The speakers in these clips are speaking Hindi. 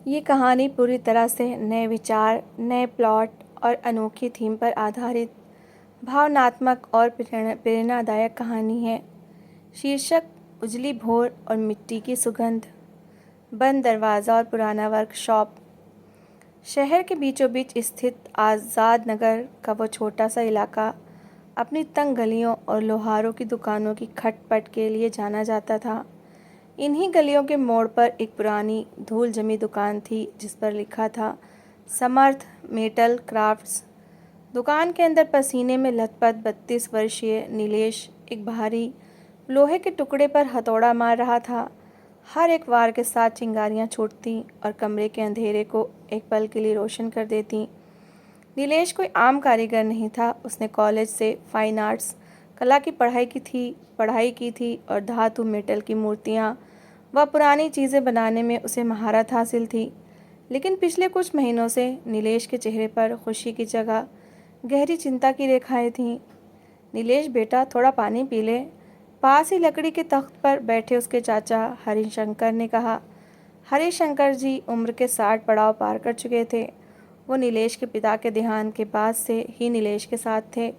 ये कहानी पूरी तरह से नए विचार, नए प्लॉट और अनोखी थीम पर आधारित भावनात्मक और प्रेरणादायक कहानी है। शीर्षक: उजली भोर और मिट्टी की सुगंध। बंद दरवाज़ा और पुराना वर्कशॉप। शहर के बीचों बीच स्थित आज़ाद नगर का वो छोटा सा इलाका अपनी तंग गलियों और लोहारों की दुकानों की खटपट के लिए जाना जाता था। इन्हीं गलियों के मोड़ पर एक पुरानी धूल जमी दुकान थी जिस पर लिखा था समर्थ मेटल क्राफ्ट्स। दुकान के अंदर पसीने में लथपथ 32 वर्षीय नीलेश एक भारी लोहे के टुकड़े पर हथौड़ा मार रहा था। हर एक वार के साथ चिंगारियां छूटती और कमरे के अंधेरे को एक पल के लिए रोशन कर देती। नीलेश कोई आम कारीगर नहीं था। उसने कॉलेज से फाइन आर्ट्स कला की पढ़ाई की थी और धातु मेटल की मूर्तियाँ व पुरानी चीज़ें बनाने में उसे महारत हासिल थी। लेकिन पिछले कुछ महीनों से नीलेश के चेहरे पर खुशी की जगह गहरी चिंता की रेखाएं थीं। नीलेश बेटा, थोड़ा पानी पी ले। पास ही लकड़ी के तख्त पर बैठे उसके चाचा हरिशंकर ने कहा। हरिशंकर जी उम्र के 60 पड़ाव पार कर चुके थे। वो नीलेश के पिता के देहांत के बाद से ही नीलेश के साथ थे।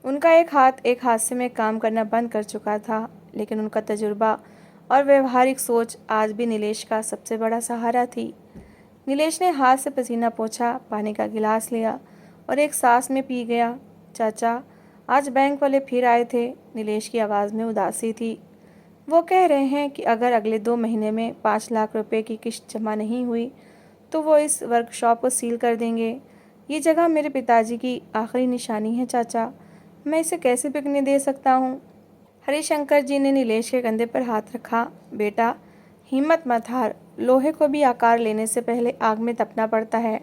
उनका एक हादसे में काम करना बंद कर चुका था, लेकिन उनका तजुर्बा और व्यवहारिक सोच आज भी नीलेश का सबसे बड़ा सहारा थी। नीलेश ने हाथ से पसीना पोंछा, पानी का गिलास लिया और एक सांस में पी गया। चाचा, आज बैंक वाले फिर आए थे। नीलेश की आवाज़ में उदासी थी। वो कह रहे हैं कि अगर अगले 2 महीने में 5 लाख रुपए की किश्त जमा नहीं हुई तो वो इस वर्कशॉप को सील कर देंगे। ये जगह मेरे पिताजी की आखिरी निशानी है चाचा। मैं इसे कैसे बिकने दे सकता हूँ? हरिशंकर जी ने नीलेश के कंधे पर हाथ रखा। बेटा, हिम्मत मत हार। लोहे को भी आकार लेने से पहले आग में तपना पड़ता है।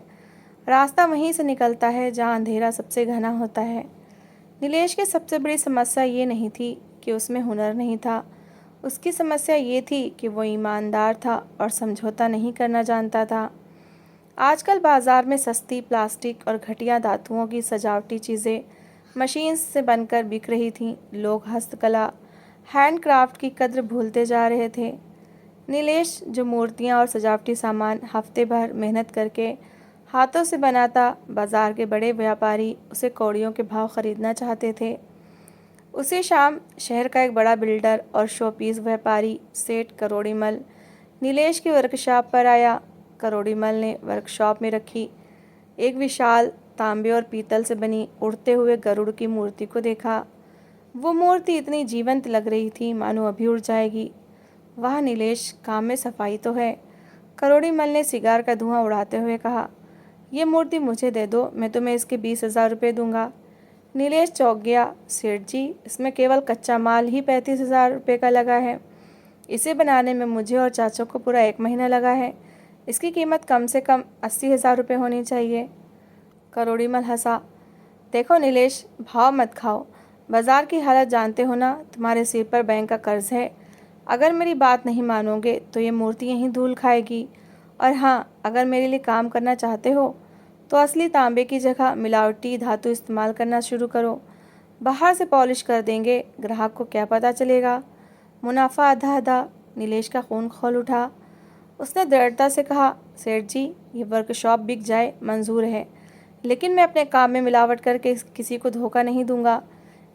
रास्ता वहीं से निकलता है जहाँ अंधेरा सबसे घना होता है। नीलेश की सबसे बड़ी समस्या ये नहीं थी कि उसमें हुनर नहीं था। उसकी समस्या ये थी कि वो ईमानदार था और समझौता नहीं करना जानता था। आजकल बाजार में सस्ती प्लास्टिक और घटिया धातुओं की सजावटी चीज़ें मशीन से बनकर बिक रही थीं। लोग हस्तकला, हैंडक्राफ्ट की कद्र भूलते जा रहे थे। नीलेश जो मूर्तियाँ और सजावटी सामान हफ्ते भर मेहनत करके हाथों से बनाता, बाजार के बड़े व्यापारी उसे कौड़ियों के भाव खरीदना चाहते थे। उसी शाम शहर का एक बड़ा बिल्डर और शोपीस व्यापारी सेठ करोड़ीमल नीलेश की वर्कशॉप पर आया। करोड़ीमल ने वर्कशॉप में रखी एक विशाल तांबे और पीतल से बनी उड़ते हुए गरुड़ की मूर्ति को देखा। वो मूर्ति इतनी जीवंत लग रही थी मानो अभी उड़ जाएगी। वाह नीलेश, काम में सफाई तो है। करोड़ीमल ने सिगार का धुआं उड़ाते हुए कहा। ये मूर्ति मुझे दे दो, मैं तुम्हें इसके 20,000 रुपये दूंगा। नीलेश चौंक गया। सेठ जी, इसमें केवल कच्चा माल ही 35,000 रुपये का लगा है। इसे बनाने में मुझे और चाचा को पूरा 1 महीना लगा है। इसकी कीमत कम से कम 80,000 रुपये होनी चाहिए। करोड़ीमल हंसा। देखो नीलेश, भाव मत खाओ। बाजार की हालत जानते हो ना, तुम्हारे सिर पर बैंक का कर्ज है। अगर मेरी बात नहीं मानोगे तो ये मूर्ति यहीं धूल खाएगी। और हाँ, अगर मेरे लिए काम करना चाहते हो तो असली तांबे की जगह मिलावटी धातु इस्तेमाल करना शुरू करो। बाहर से पॉलिश कर देंगे, ग्राहक को क्या पता चलेगा। मुनाफा आधा आधा। नीलेश का खून खौल उठा। उसने दृढ़ता से कहा, सेठ जी, ये वर्कशॉप बिक जाए मंजूर है, लेकिन मैं अपने काम में मिलावट करके किसी को धोखा नहीं दूंगा।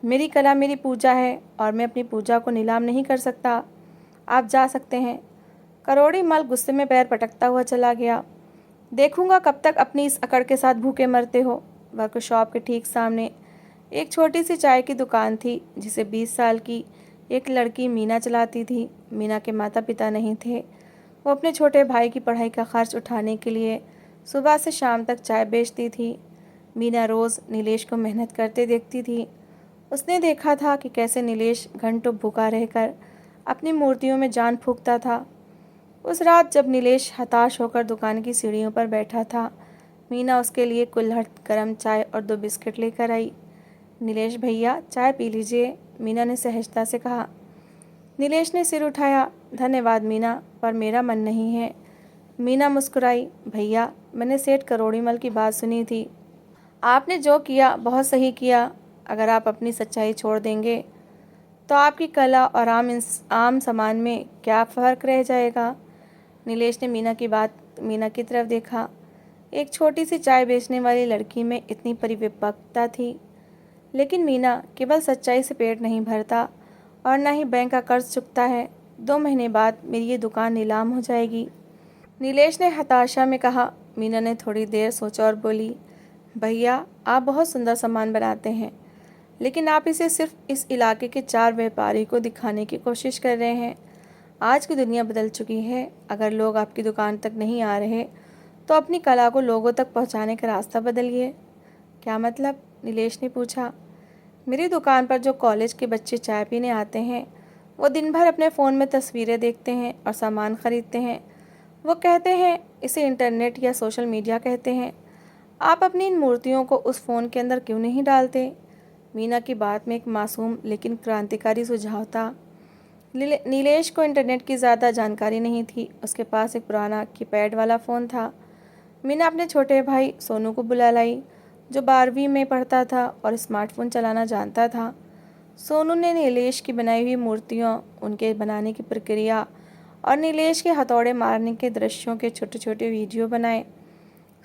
मेरी कला मेरी पूजा है और मैं अपनी पूजा को नीलाम नहीं कर सकता। आप जा सकते हैं। करोड़ी मल गुस्से में पैर पटकता हुआ चला गया। देखूंगा कब तक अपनी इस अकड़ के साथ भूखे मरते हो। वर्कशॉप के ठीक सामने एक छोटी सी चाय की दुकान थी जिसे 20 साल की एक लड़की मीना चलाती थी। मीना के माता पिता नहीं थे। वो अपने छोटे भाई की पढ़ाई का खर्च उठाने के लिए सुबह से शाम तक चाय बेचती थी। मीना रोज़ नीलेश को मेहनत करते देखती थी। उसने देखा था कि कैसे नीलेश घंटों भूखा रहकर अपनी मूर्तियों में जान फूंकता था। उस रात जब नीलेश हताश होकर दुकान की सीढ़ियों पर बैठा था, मीना उसके लिए कुल्हड़ गरम चाय और 2 बिस्किट लेकर आई। नीलेश भैया, चाय पी लीजिए, मीना ने सहजता से कहा। नीलेश ने सिर उठाया। धन्यवाद मीना, पर मेरा मन नहीं है। मीना मुस्कुराई। भैया, मैंने सेठ करोड़ीमल की बात सुनी थी। आपने जो किया बहुत सही किया। अगर आप अपनी सच्चाई छोड़ देंगे तो आपकी कला और आम सामान में क्या फ़र्क रह जाएगा। नीलेश ने मीना की तरफ देखा। एक छोटी सी चाय बेचने वाली लड़की में इतनी परिपक्वता थी, लेकिन मीना केवल सच्चाई से पेट नहीं भरता और न ही बैंक का कर्ज चुकता है। 2 महीने बाद मेरी ये दुकान नीलाम हो जाएगी, नीलेश ने हताशा में कहा। मीना ने थोड़ी देर सोचा और बोली, भैया आप बहुत सुंदर सामान बनाते हैं, लेकिन आप इसे सिर्फ इस इलाके के 4 व्यापारी को दिखाने की कोशिश कर रहे हैं। आज की दुनिया बदल चुकी है। अगर लोग आपकी दुकान तक नहीं आ रहे तो अपनी कला को लोगों तक पहुंचाने का रास्ता बदलिए। क्या मतलब? नीलेश ने पूछा। मेरी दुकान पर जो कॉलेज के बच्चे चाय पीने आते हैं वो दिन भर अपने फ़ोन में तस्वीरें देखते हैं और सामान ख़रीदते हैं। वो कहते हैं इसे इंटरनेट या सोशल मीडिया कहते हैं। आप अपनी इन मूर्तियों को उस फ़ोन के अंदर क्यों नहीं डालते? मीना की बात में एक मासूम लेकिन क्रांतिकारी सुझाव था। नीलेश को इंटरनेट की ज़्यादा जानकारी नहीं थी। उसके पास एक पुराना कीपैड वाला फ़ोन था। मीना अपने छोटे भाई सोनू को बुला लाई, जो 12वीं में पढ़ता था और स्मार्टफोन चलाना जानता था। सोनू ने नीलेश की बनाई हुई मूर्तियों, उनके बनाने की प्रक्रिया और नीलेश के हथौड़े मारने के दृश्यों के छोटे छोटे वीडियो बनाए।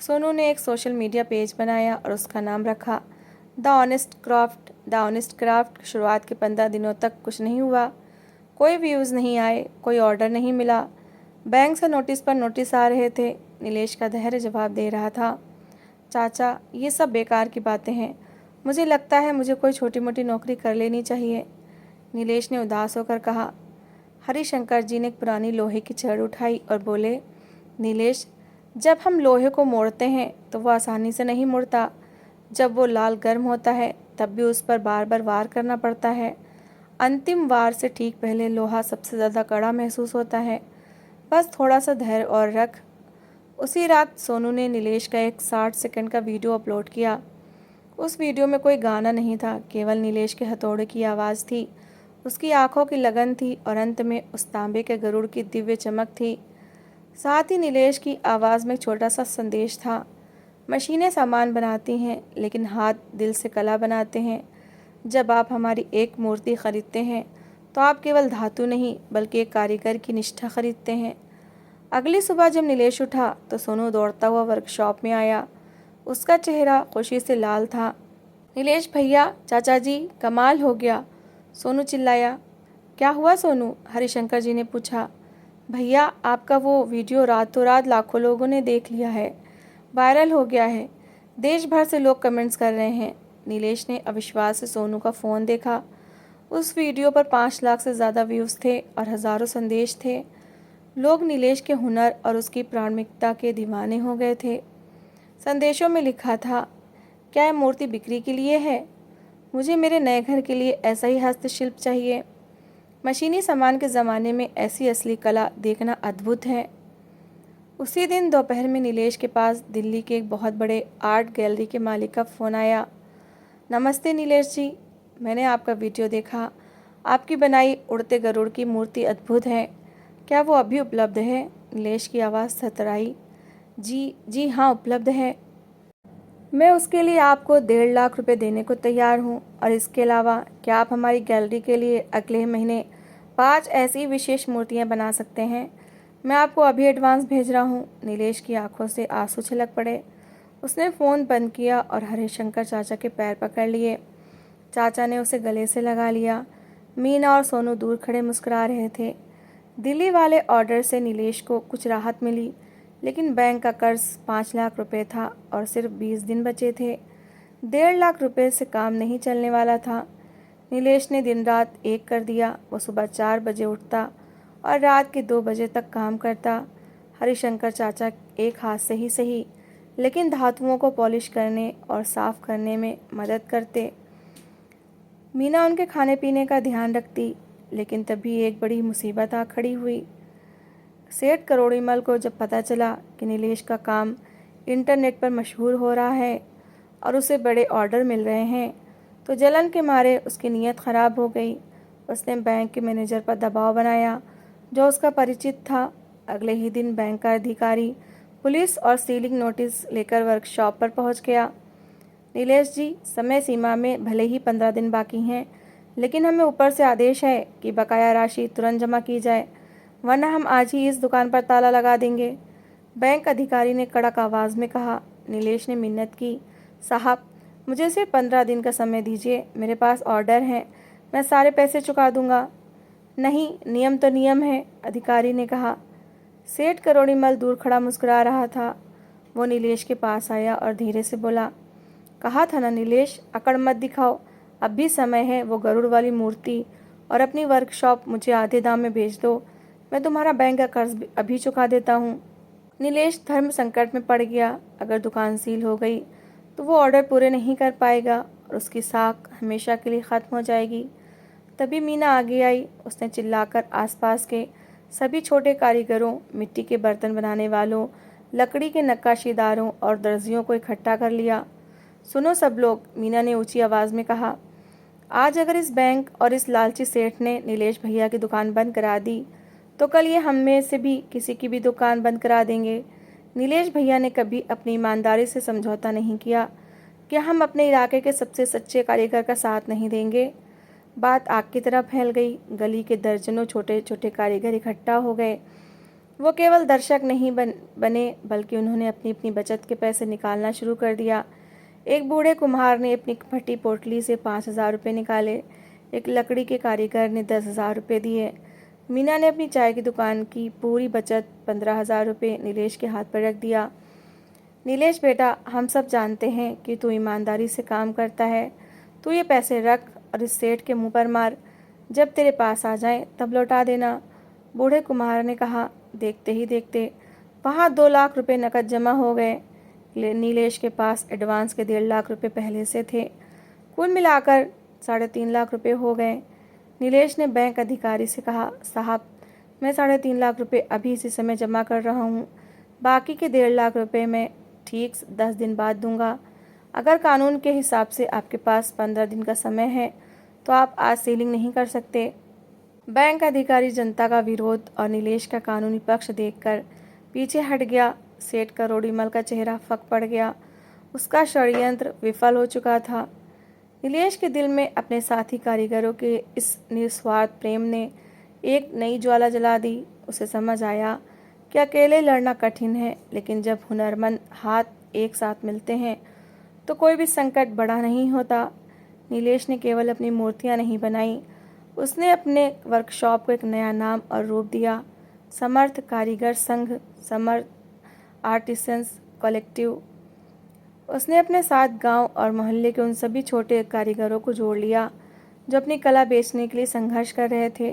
सोनू ने एक सोशल मीडिया पेज बनाया और उसका नाम रखा the honest craft. The honest craft शुरुआत के 15 दिनों तक कुछ नहीं हुआ। कोई व्यूज़ नहीं आए, कोई ऑर्डर नहीं मिला। बैंक से नोटिस पर नोटिस आ रहे थे। नीलेश का धैर्य जवाब दे रहा था, चाचा ये सब बेकार की बातें हैं। मुझे लगता है मुझे कोई छोटी मोटी नौकरी कर लेनी चाहिए। नीलेश ने उदास होकर कहा। हरिशंकर जी ने एक पुरानी लोहे की छड़ उठाई और बोले, नीलेश जब हम लोहे को मोड़ते हैं तो वह आसानी से नहीं मुड़ता। जब वो लाल गर्म होता है तब भी उस पर बार बार वार करना पड़ता है। अंतिम वार से ठीक पहले लोहा सबसे ज़्यादा कड़ा महसूस होता है। बस थोड़ा सा धैर्य और रख। उसी रात सोनू ने नीलेश का एक 60 सेकंड का वीडियो अपलोड किया। उस वीडियो में कोई गाना नहीं था, केवल नीलेश के हथौड़े की आवाज़ थी, उसकी आंखों की लगन थी और अंत में उस तांबे के गरुड़ की दिव्य चमक थी। साथ ही नीलेश की आवाज़ में एक छोटा सा संदेश था, मशीनें सामान बनाती हैं लेकिन हाथ दिल से कला बनाते हैं। जब आप हमारी एक मूर्ति खरीदते हैं तो आप केवल धातु नहीं बल्कि एक कारीगर की निष्ठा खरीदते हैं। अगली सुबह जब नीलेश उठा तो सोनू दौड़ता हुआ वर्कशॉप में आया। उसका चेहरा खुशी से लाल था। नीलेश भैया, चाचा जी, कमाल हो गया, सोनू चिल्लाया। क्या हुआ सोनू? हरिशंकर जी ने पूछा। भैया आपका वो वीडियो रातों रात लाखों लोगों ने देख लिया है, वायरल हो गया है, देश भर से लोग कमेंट्स कर रहे हैं। नीलेश ने अविश्वास से सोनू का फ़ोन देखा। उस वीडियो पर 5 लाख से ज़्यादा व्यूज़ थे और हज़ारों संदेश थे। लोग नीलेश के हुनर और उसकी प्रामाणिकता के दीवाने हो गए थे। संदेशों में लिखा था, क्या यह मूर्ति बिक्री के लिए है? मुझे मेरे नए घर के लिए ऐसा ही हस्तशिल्प चाहिए। मशीनी सामान के ज़माने में ऐसी असली कला देखना अद्भुत है। उसी दिन दोपहर में नीलेश के पास दिल्ली के एक बहुत बड़े आर्ट गैलरी के मालिक का फ़ोन आया। नमस्ते नीलेश जी, मैंने आपका वीडियो देखा। आपकी बनाई उड़ते गरुड़ की मूर्ति अद्भुत है। क्या वो अभी उपलब्ध है? नीलेश की आवाज़ थरथराई। जी हाँ, उपलब्ध है। मैं उसके लिए आपको 1.5 लाख रुपए देने को तैयार हूँ। और इसके अलावा क्या आप हमारी गैलरी के लिए अगले महीने 5 ऐसी विशेष मूर्तियाँ बना सकते हैं? मैं आपको अभी एडवांस भेज रहा हूँ। नीलेश की आंखों से आंसू छलक पड़े। उसने फ़ोन बंद किया और हरिशंकर चाचा के पैर पकड़ लिए। चाचा ने उसे गले से लगा लिया। मीना और सोनू दूर खड़े मुस्कुरा रहे थे। दिल्ली वाले ऑर्डर से नीलेश को कुछ राहत मिली, लेकिन बैंक का कर्ज 5 लाख रुपए था और सिर्फ 20 दिन बचे थे। 1.5 लाख रुपए से काम नहीं चलने वाला था। नीलेश ने दिन रात एक कर दिया। वो सुबह 4 बजे उठता और रात के 2 बजे तक काम करता। हरिशंकर चाचा एक हाथ से ही सही, लेकिन धातुओं को पॉलिश करने और साफ करने में मदद करते। मीना उनके खाने पीने का ध्यान रखती, लेकिन तभी एक बड़ी मुसीबत आ खड़ी हुई। सेठ करोड़ीमल को जब पता चला कि नीलेश का काम इंटरनेट पर मशहूर हो रहा है और उसे बड़े ऑर्डर मिल रहे हैं, तो जलन के मारे उसकी नीयत ख़राब हो गई। उसने बैंक के मैनेजर पर दबाव बनाया, जो उसका परिचित था। अगले ही दिन बैंक का अधिकारी पुलिस और सीलिंग नोटिस लेकर वर्कशॉप पर पहुंच गया। नीलेश जी, समय सीमा में भले ही 15 दिन बाकी हैं, लेकिन हमें ऊपर से आदेश है कि बकाया राशि तुरंत जमा की जाए। वरना हम आज ही इस दुकान पर ताला लगा देंगे। बैंक अधिकारी ने कड़क आवाज़ में कहा। नीलेश ने मिन्नत की, साहब मुझे सिर्फ 15 दिन का समय दीजिए, मेरे पास ऑर्डर है, मैं सारे पैसे चुका दूंगा। नहीं, नियम तो नियम है, अधिकारी ने कहा। सेठ करोड़ीमल दूर खड़ा मुस्कुरा रहा था। वो नीलेश के पास आया और धीरे से बोला, कहा था ना नीलेश, अकड़ मत दिखाओ, अब भी समय है। वो गरुड़ वाली मूर्ति और अपनी वर्कशॉप मुझे आधे दाम में बेच दो, मैं तुम्हारा बैंक का कर्ज अभी चुका देता हूँ। नीलेश धर्म संकट में पड़ गया। अगर दुकान सील हो गई तो वो ऑर्डर पूरे नहीं कर पाएगा और उसकी साख हमेशा के लिए ख़त्म हो जाएगी। तभी मीना आगे आई। उसने चिल्लाकर आसपास के सभी छोटे कारीगरों, मिट्टी के बर्तन बनाने वालों, लकड़ी के नक्काशीदारों और दर्जियों को इकट्ठा कर लिया। सुनो सब लोग, मीना ने ऊंची आवाज़ में कहा, आज अगर इस बैंक और इस लालची सेठ ने नीलेश भैया की दुकान बंद करा दी तो कल ये हम में से भी किसी की भी दुकान बंद करा देंगे। नीलेश भैया ने कभी अपनी ईमानदारी से समझौता नहीं किया। क्या हम अपने इलाके के सबसे सच्चे कारीगर का साथ नहीं देंगे? बात आग की तरह फैल गई। गली के दर्जनों छोटे छोटे कारीगर इकट्ठा हो गए। वो केवल दर्शक नहीं बने बल्कि उन्होंने अपनी अपनी बचत के पैसे निकालना शुरू कर दिया। एक बूढ़े कुम्हार ने अपनी फटी पोटली से 5,000 रुपये निकाले। एक लकड़ी के कारीगर ने 10,000 रुपये दिए। मीना ने अपनी चाय की दुकान की पूरी बचत 15,000 रुपये नीलेश के हाथ पर रख दिया। नीलेश बेटा, हम सब जानते हैं कि तू ईमानदारी से काम करता है। तू ये पैसे रख और इस सेठ के मुंह पर मार। जब तेरे पास आ जाएं तब लौटा देना। बूढ़े कुम्हार ने कहा। देखते ही देखते वहाँ 2 लाख रुपए नकद जमा हो गए। नीलेश के पास एडवांस के 1.5 लाख रुपए पहले से थे। कुल मिलाकर 3.5 लाख रुपए हो गए। नीलेश ने बैंक अधिकारी से कहा, साहब मैं 3.5 लाख रुपए अभी इसी समय जमा कर रहा हूँ। बाकी के 1.5 लाख रुपए मैं ठीक 10 दिन बाद दूंगा। अगर कानून के हिसाब से आपके पास 15 दिन का समय है तो आप आज सीलिंग नहीं कर सकते। बैंक अधिकारी जनता का विरोध और नीलेश का कानूनी पक्ष देखकर पीछे हट गया। सेठ करोड़ीमल का चेहरा फक पड़ गया। उसका षड्यंत्र विफल हो चुका था। नीलेश के दिल में अपने साथी कारीगरों के इस निस्वार्थ प्रेम ने एक नई ज्वाला जला दी। उसे समझ आया कि अकेले लड़ना कठिन है, लेकिन जब हुनरमंद हाथ एक साथ मिलते हैं तो कोई भी संकट बड़ा नहीं होता। नीलेश ने केवल अपनी मूर्तियां नहीं बनाई, उसने अपने वर्कशॉप को एक नया नाम और रूप दिया, समर्थ कारीगर संघ, समर्थ आर्टिसंस कलेक्टिव। उसने अपने साथ गांव और मोहल्ले के उन सभी छोटे कारीगरों को जोड़ लिया जो अपनी कला बेचने के लिए संघर्ष कर रहे थे।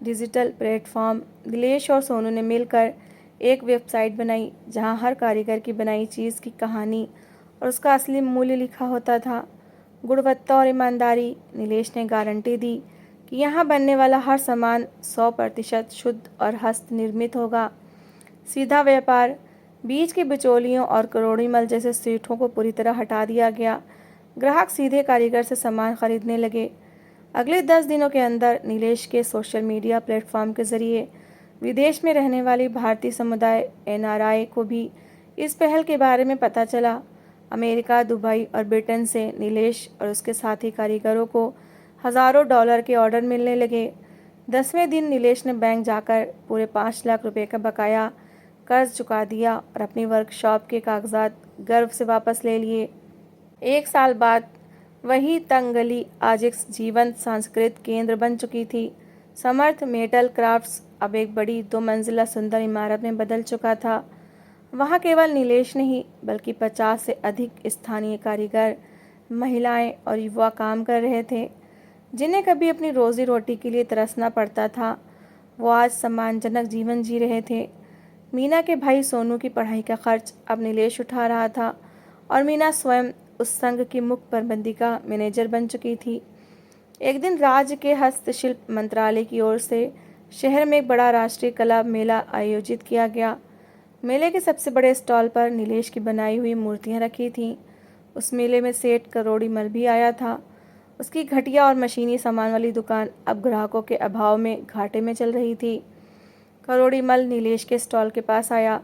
Digital platform. नीलेश और सोनू ने मिलकर एक वेबसाइट बनाई जहां हर कारीगर की बनाई चीज़ की कहानी और उसका असली मूल्य लिखा होता था। गुणवत्ता और ईमानदारी। नीलेश ने गारंटी दी कि यहाँ बनने वाला हर सामान 100% शुद्ध और हस्त निर्मित होगा। सीधा व्यापार। बीच के बिचौलियों और करोड़ीमल जैसे सेठों को पूरी तरह हटा दिया गया। ग्राहक सीधे कारीगर से सामान खरीदने लगे। अगले 10 दिनों के अंदर नीलेश के सोशल मीडिया प्लेटफॉर्म के जरिए विदेश में रहने वाली भारतीय समुदाय NRI को भी इस पहल के बारे में पता चला। अमेरिका, दुबई और ब्रिटेन से नीलेश और उसके साथी कारीगरों को हज़ारों डॉलर के ऑर्डर मिलने लगे। 10वें दिन नीलेश ने बैंक जाकर पूरे 5 लाख रुपए का बकाया कर्ज चुका दिया और अपनी वर्कशॉप के कागजात गर्व से वापस ले लिए। 1 साल बाद वही तंग गली आज एक जीवंत सांस्कृतिक केंद्र बन चुकी थी। समर्थ मेटल क्राफ्ट्स अब एक बड़ी 2 मंजिला सुंदर इमारत में बदल चुका था। वहाँ केवल नीलेश नहीं बल्कि 50 से अधिक स्थानीय कारीगर, महिलाएं और युवा काम कर रहे थे, जिन्हें कभी अपनी रोजी रोटी के लिए तरसना पड़ता था। वो आज सम्मानजनक जीवन जी रहे थे। मीना के भाई सोनू की पढ़ाई का खर्च अब नीलेश उठा रहा था और मीना स्वयं उस संघ की मुख्य प्रबंधिका मैनेजर बन चुकी थी। एक दिन राज्य के हस्तशिल्प मंत्रालय की ओर से शहर में एक बड़ा राष्ट्रीय कला मेला आयोजित किया गया। मेले के सबसे बड़े स्टॉल पर नीलेश की बनाई हुई मूर्तियां रखी थीं। उस मेले में सेठ करोड़ीमल भी आया था। उसकी घटिया और मशीनी सामान वाली दुकान अब ग्राहकों के अभाव में घाटे में चल रही थी। करोड़ीमल नीलेश के स्टॉल के पास आया।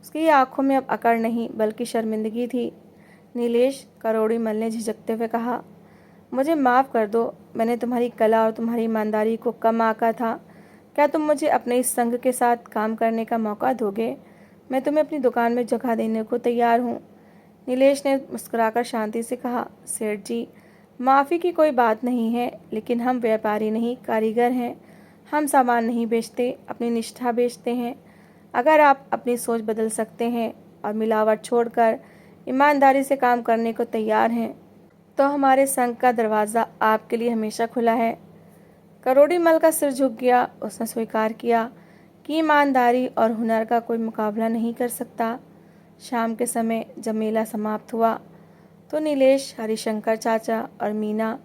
उसकी आंखों में अब अकड़ नहीं बल्कि शर्मिंदगी थी। नीलेश, करोड़ीमल ने झिझकते हुए कहा, मुझे माफ़ कर दो, मैंने तुम्हारी कला और तुम्हारी ईमानदारी को कम आंका था। क्या तुम मुझे अपने इस संघ के साथ काम करने का मौका दोगे? मैं तुम्हें अपनी दुकान में जगह देने को तैयार हूँ। नीलेश ने मुस्कुराकर शांति से कहा, सेठ जी, माफ़ी की कोई बात नहीं है, लेकिन हम व्यापारी नहीं, कारीगर हैं। हम सामान नहीं बेचते, अपनी निष्ठा बेचते हैं। अगर आप अपनी सोच बदल सकते हैं और मिलावट छोड़कर ईमानदारी से काम करने को तैयार हैं, तो हमारे संघ का दरवाज़ा आपके लिए हमेशा खुला है। करोड़ीमल का सिर झुक गया। उसने स्वीकार किया कि ईमानदारी और हुनर का कोई मुकाबला नहीं कर सकता। शाम के समय जब मेला समाप्त हुआ तो नीलेश, हरिशंकर चाचा और मीना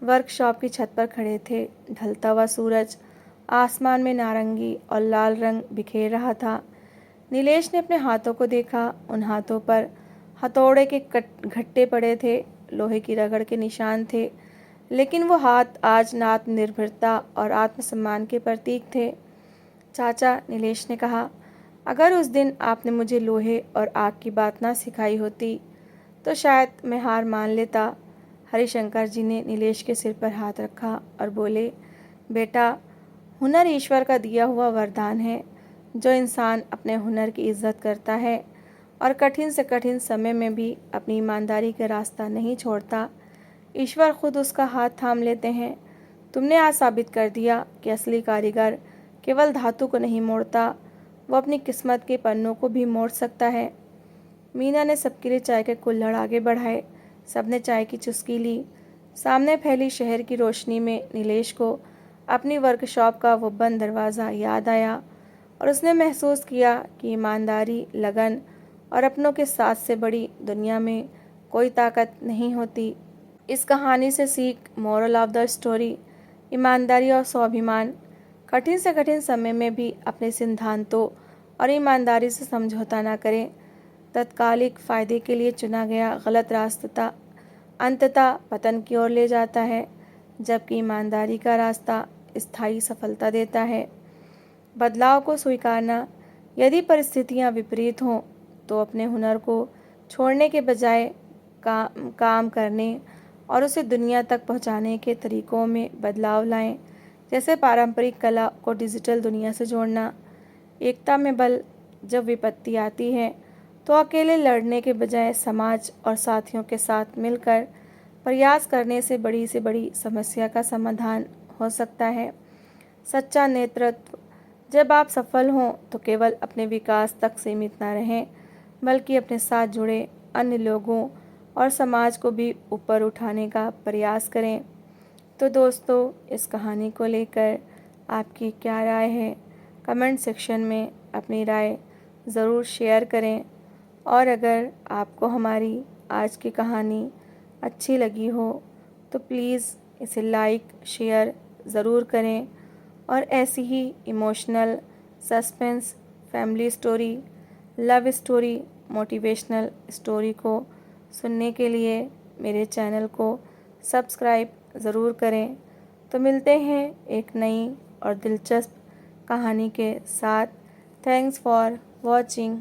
वर्कशॉप की छत पर खड़े थे। ढलता हुआ सूरज आसमान में नारंगी और लाल रंग बिखेर रहा था। नीलेश ने अपने हाथों को देखा। उन हाथों पर हथौड़े के घट्टे पड़े थे, लोहे की रगड़ के निशान थे, लेकिन वो हाथ आज आत्मनिर्भरता और आत्मसम्मान के प्रतीक थे। चाचा, नीलेश ने कहा, अगर उस दिन आपने मुझे लोहे और आग की बात ना सिखाई होती तो शायद मैं हार मान लेता। हरिशंकर जी ने नीलेश के सिर पर हाथ रखा और बोले, बेटा, हुनर ईश्वर का दिया हुआ वरदान है। जो इंसान अपने हुनर की इज्जत करता है और कठिन से कठिन समय में भी अपनी ईमानदारी का रास्ता नहीं छोड़ता, ईश्वर खुद उसका हाथ थाम लेते हैं। तुमने आज साबित कर दिया कि असली कारीगर केवल धातु को नहीं मोड़ता, वो अपनी किस्मत के पन्नों को भी मोड़ सकता है। मीना ने सबके लिए चाय के कुल्हड़ आगे बढ़ाए। सबने चाय की चुस्की ली। सामने फैली शहर की रोशनी में नीलेश को अपनी वर्कशॉप का वो बंद दरवाज़ा याद आया और उसने महसूस किया कि ईमानदारी, लगन और अपनों के साथ से बड़ी दुनिया में कोई ताकत नहीं होती। इस कहानी से सीख, मोरल ऑफ द स्टोरी, ईमानदारी और स्वाभिमान। कठिन से कठिन समय में भी अपने सिद्धांतों और ईमानदारी से समझौता न करें। तत्कालिक फ़ायदे के लिए चुना गया गलत रास्ता अंततः पतन की ओर ले जाता है, जबकि ईमानदारी का रास्ता स्थायी सफलता देता है। बदलाव को स्वीकारना। यदि परिस्थितियां विपरीत हों तो अपने हुनर को छोड़ने के बजाय काम करने और उसे दुनिया तक पहुंचाने के तरीकों में बदलाव लाएं, जैसे पारंपरिक कला को डिजिटल दुनिया से जोड़ना। एकता में बल। जब विपत्ति आती है तो अकेले लड़ने के बजाय समाज और साथियों के साथ मिलकर प्रयास करने से बड़ी समस्या का समाधान हो सकता है। सच्चा नेतृत्व। जब आप सफल हों तो केवल अपने विकास तक सीमित न रहें, बल्कि अपने साथ जुड़े अन्य लोगों और समाज को भी ऊपर उठाने का प्रयास करें। तो दोस्तों, इस कहानी को लेकर आपकी क्या राय है? कमेंट सेक्शन में अपनी राय ज़रूर शेयर करें। और अगर आपको हमारी आज की कहानी अच्छी लगी हो तो प्लीज़ इसे लाइक, शेयर ज़रूर करें। और ऐसी ही emotional, suspense, family story, love story, motivational story को सुनने के लिए मेरे चैनल को सब्सक्राइब ज़रूर करें। तो मिलते हैं एक नई और दिलचस्प कहानी के साथ। Thanks for watching.